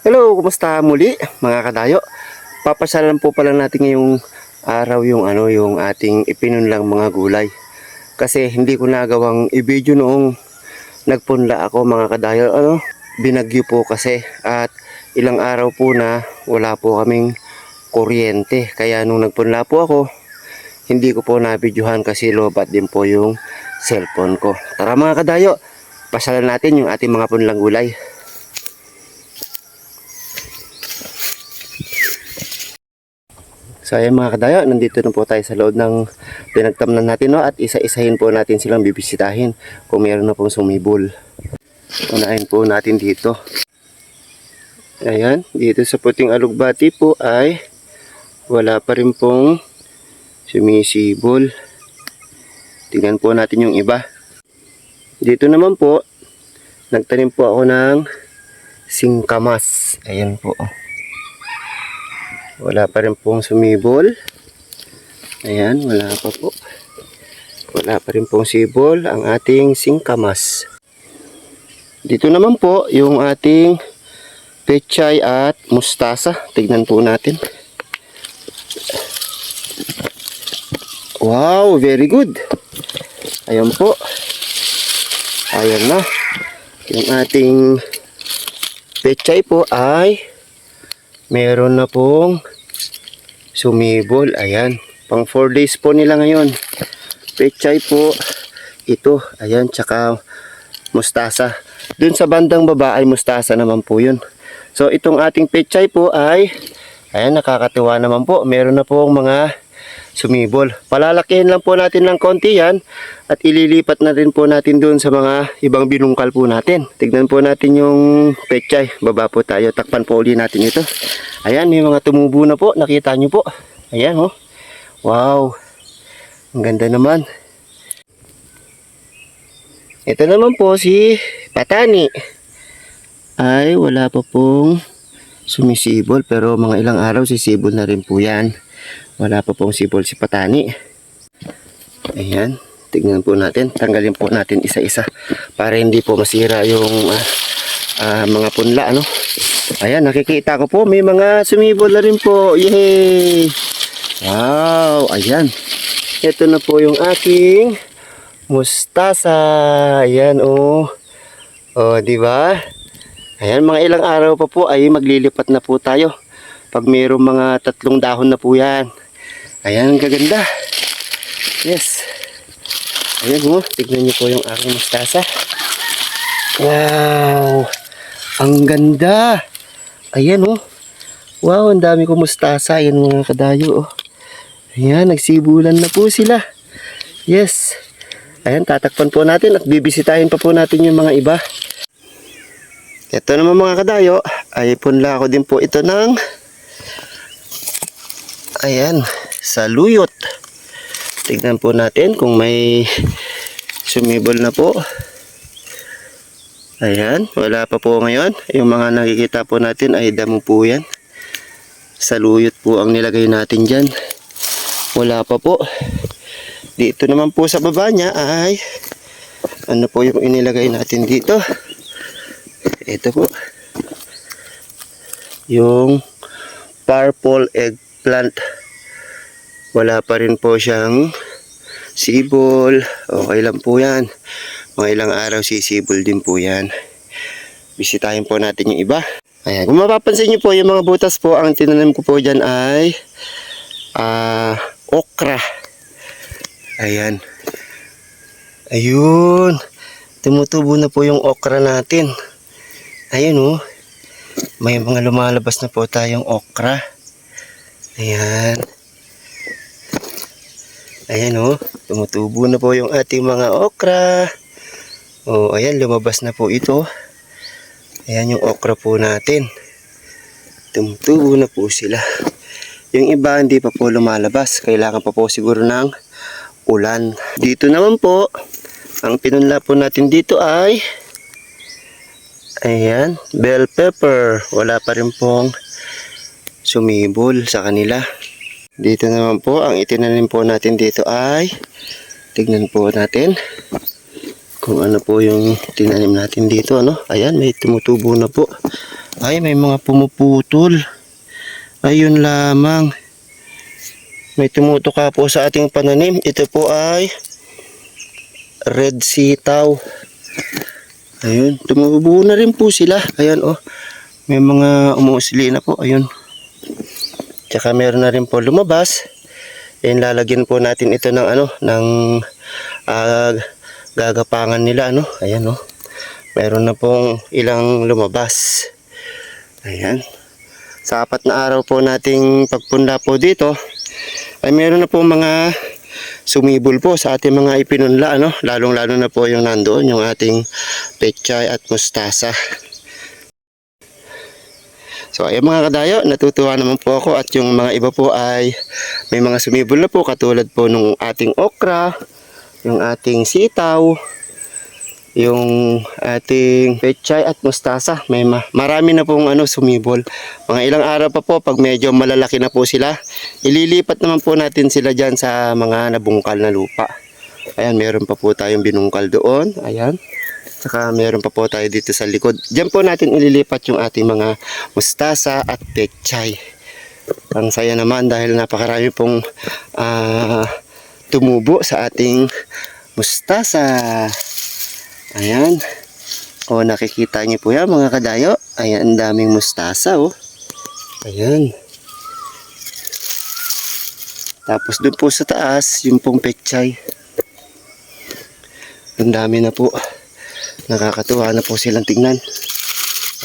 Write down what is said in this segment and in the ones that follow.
Hello, kumusta muli mga kadayo? Papasyalan po pala natin ngayong araw yung ating ipinunlang mga gulay. Kasi hindi ko nagawang i-video noong nagpunla ako mga kadayo. Binagyo po kasi at ilang araw po na wala po kaming kuryente. Kaya nung nagpunla po ako, hindi ko po nabidyohan kasi lobat din po yung cellphone ko. Tara mga kadayo, pasyalan natin yung ating mga punlang gulay. So ayan mga kadayo, nandito na po tayo sa loob ng pinagtamnan natin, no? At isa-isahin po natin silang bibisitahin kung meron na pong sumibol. Unahin po natin dito. Ayan, dito sa puting alugbati po ay wala pa rin pong sumisibol. Tingnan po natin yung iba. Dito naman po, nagtanim po ako ng singkamas. Ayan po. Wala pa rin pong sumibol. Ayan, wala pa po. Wala pa rin pong sibol ang ating singkamas. Dito naman po yung ating pechay at mustasa. Tignan po natin. Wow, very good. Ayan po. Ayan na. Yung ating pechay po ay meron na pong sumibol. Ayan. Pang 4 days po nila ngayon. Pechay po. Ito. Ayan. Tsaka mustasa. Dun sa bandang baba ay mustasa naman po yun. So itong ating pechay po ay ayan, nakakatuwa naman po. Meron na pong mga sumibol. Palalakihin lang po natin ng konti yan. At ililipat na rin po natin dun sa mga ibang binungkal po natin. Tignan po natin yung pechay. Baba po tayo. Takpan po uli natin ito. Ayan, may mga tumubo na po. Nakita nyo po. Ayan, oh. Wow. Ang ganda naman. Ito naman po si Patani. Ay, wala pa pong sumisibol. Pero mga ilang araw sisibol na rin po yan. Wala pa pong sibol si Patani. Ayan. Tignan po natin. Tanggalin po natin isa-isa. Para hindi po masira yung mga punla, ano. Ayan, nakikita ko po may mga sumibol na rin po. Yay! Wow, ayan. Ito na po yung aking mustasa. Ayan, oh. Oh, di ba? Ayan, mga ilang araw pa po ay maglilipat na po tayo. Pag mayroong mga 3 dahon na po yan. Ayan, ang gaganda. Yes. Ayan, oh. Tignan niyo po yung aking mustasa. Wow. Ang ganda. Ayan, oh. Wow, ang dami ko mustasa. Ayan mga kadayo, oh. Ayan, nagsibulan na po sila. Yes. Ayan, tatakpan po natin at bibisitahin pa po natin yung mga iba. Ito naman mga kadayo, ay punla ko din po ito ng ayan, saluyot. Tignan po natin kung may sumibol na po. Ayan, wala pa po ngayon. Yung mga nakikita po natin ay damo po yan. Saluyot po ang nilagay natin dyan. Wala pa po. Dito naman po sa baba niya ay ano po yung inilagay natin dito. Ito po. Yung purple eggplant. Wala pa rin po siyang sibol. Okay lang po yan. Mga ilang araw sisibol din po yan. Bisitahin po natin yung iba. Ayan. Kung mapapansin nyo po yung mga butas po, ang tinanim ko po dyan ay okra. Ayan. Ayun. Tumutubo na po yung okra natin. Ayun, oh. May mga lumalabas na po tayong okra. Ayan. Ayan, oh. Tumutubo na po yung ating mga okra. Oh, ayan, lumabas na po ito. Ayan yung okra po natin. Tumutubo na po sila. Yung iba hindi pa po lumalabas. Kailangan pa po siguro ng ulan. Dito naman po, ang pinunla po natin dito ay ayan, bell pepper. Wala pa rin pong sumibol sa kanila. Dito naman po, ang itinanim po natin dito ay tignan po natin kung ano po yung tinanim natin dito, ano. Ayan, may tumutubo na po. Ay, may mga pumuputol. Ayun lamang. May tumutuka po sa ating pananim. Ito po ay red sitaw. Ayun, tumubuo na rin po sila. Ayan oh. May mga umuusli na po. Ayun. Tsaka meron na rin po lumabas. Ayun, lalagyan po natin ito ng ng gagapangan nila Ayan oh. Meron na pong ilang lumabas. Ayan. Sa 4 na araw po nating pagpunda po dito, ay meron na po mga sumibol po sa ating mga ipinunla lalong-lalo na po yung nandoon yung ating pechay at mustasa. So ayun mga kadayo, natutuwa naman po ako at yung mga iba po ay may mga sumibol na po katulad po nung ating okra, yung ating sitaw, yung ating pechay at mustasa. May marami na pong sumibol. Mga ilang araw pa po pag medyo malalaki na po sila, ililipat naman po natin sila dyan sa mga nabungkal na lupa. Ayan, meron pa po tayong binungkal doon. Ayan. Saka meron pa po tayo dito sa likod. Diyan po natin ililipat yung ating mga mustasa at pechay. Ang saya naman dahil napakarami pong tumubo sa ating mustasa. Ayan. O nakikita niyo po yan mga kadayo. Ayan, ang daming mustasa oh. Ayan. Tapos doon po sa taas, yung pong pechay. Ang dami na po. Nakakatuwa na po silang tingnan.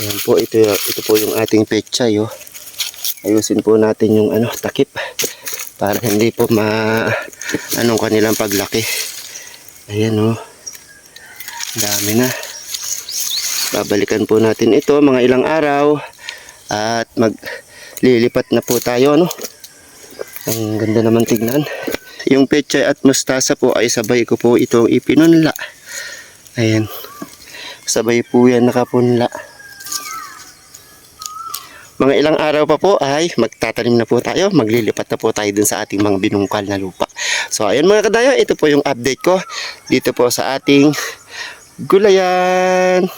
Ayan po, ito po yung ating pechay oh. Ayusin po natin yung takip para hindi po kanilang paglaki. Ayan oh. Dami na. Babalikan po natin ito mga ilang araw at maglilipat na po tayo Ang ganda naman tignan. Yung pechay at mustasa po ay sabay ko po itong ipinunla. Ayan. Sabay po yan nakapunla. Mga ilang araw pa po ay magtatanim na po tayo. Maglilipat na po tayo dun sa ating mga binungkal na lupa. So ayun mga kadayo, ito po yung update ko dito po sa ating gulayan.